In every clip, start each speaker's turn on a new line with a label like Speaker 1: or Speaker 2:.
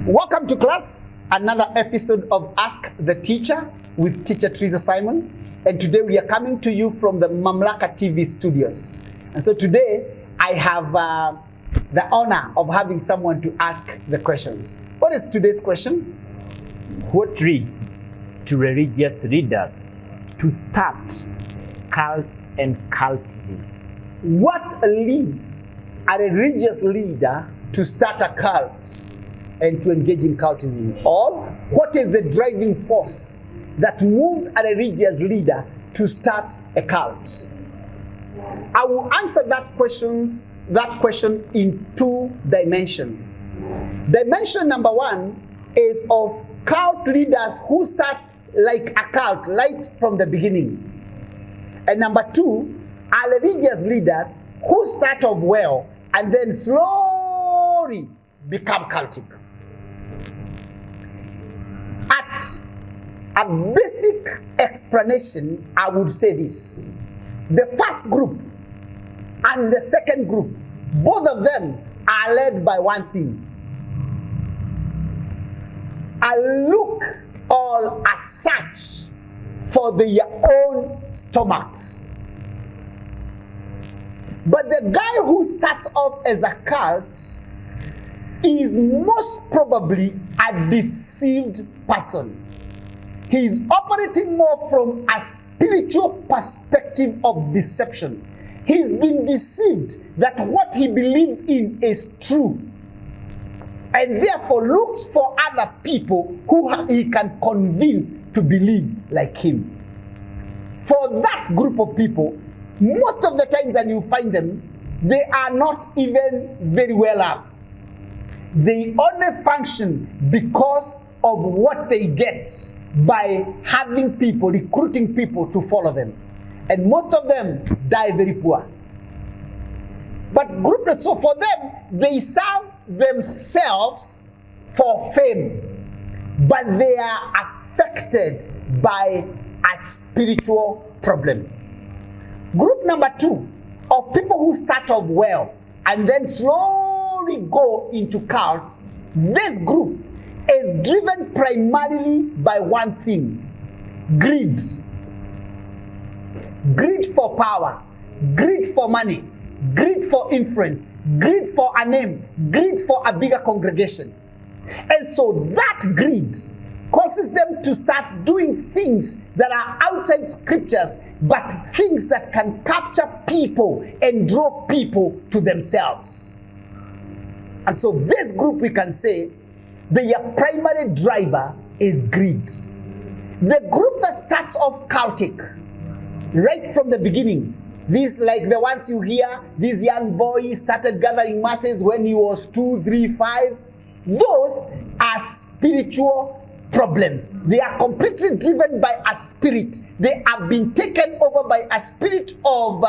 Speaker 1: Welcome to class, another episode of Ask the Teacher with Teacher Teresa Simon. And today we are coming to you from the Mamlaka TV studios. And so today I have the honor of having someone to ask the questions. What is today's question?
Speaker 2: What leads to religious leaders to start cults and cultisms?
Speaker 1: What leads a religious leader to start a cult and to engage in cultism? Or what is the driving force that moves a religious leader to start a cult? I will answer that question in two dimensions. Dimension number one is of cult leaders who start like a cult right from the beginning. And number two are religious leaders who start off well and then slowly become cultic. At a basic explanation, I would say this. The first group and the second group, both of them are led by one thing. A look or a search for their own stomachs. But the guy who starts off as a cult is most probably a deceived person. He is operating more from a spiritual perspective of deception. He's been deceived that what he believes in is true, and therefore looks for other people who he can convince to believe like him. For that group of people, most of the times that you find them, they are not even very well up. They only function because of what they get by having people, recruiting people to follow them. And most of them die very poor. But so for them, they serve themselves for fame, but they are affected by a spiritual problem. Group number two, of people who start off well and then slowly go into cults, this group is driven primarily by one thing: greed. Greed for power, greed for money, greed for influence, greed for a name, greed for a bigger congregation. And so that greed causes them to start doing things that are outside scriptures, but things that can capture people and draw people to themselves. And so this group, we can say, their primary driver is greed. The group that starts off cultic right from the beginning, these like the ones you hear, this young boy started gathering masses when he was 2, 3, 5. Those are spiritual problems. They are completely driven by a spirit. They have been taken over by a spirit of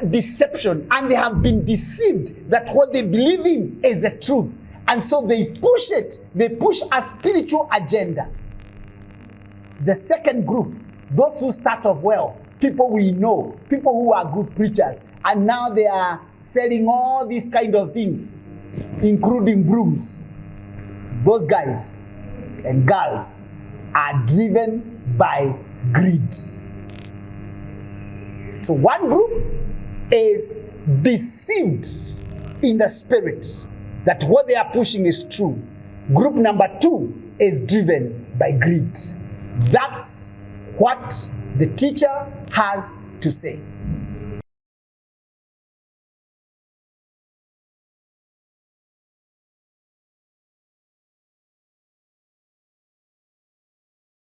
Speaker 1: deception, and they have been deceived that what they believe in is the truth. And so they push it. They push a spiritual agenda. The second group, those who start off well, people we know, people who are good preachers, and now they are selling all these kind of things, including brooms. Those guys and girls are driven by greed. So one group is deceived in the spirit that what they are pushing is true. Group number two is driven by greed. That's what the teacher has to say.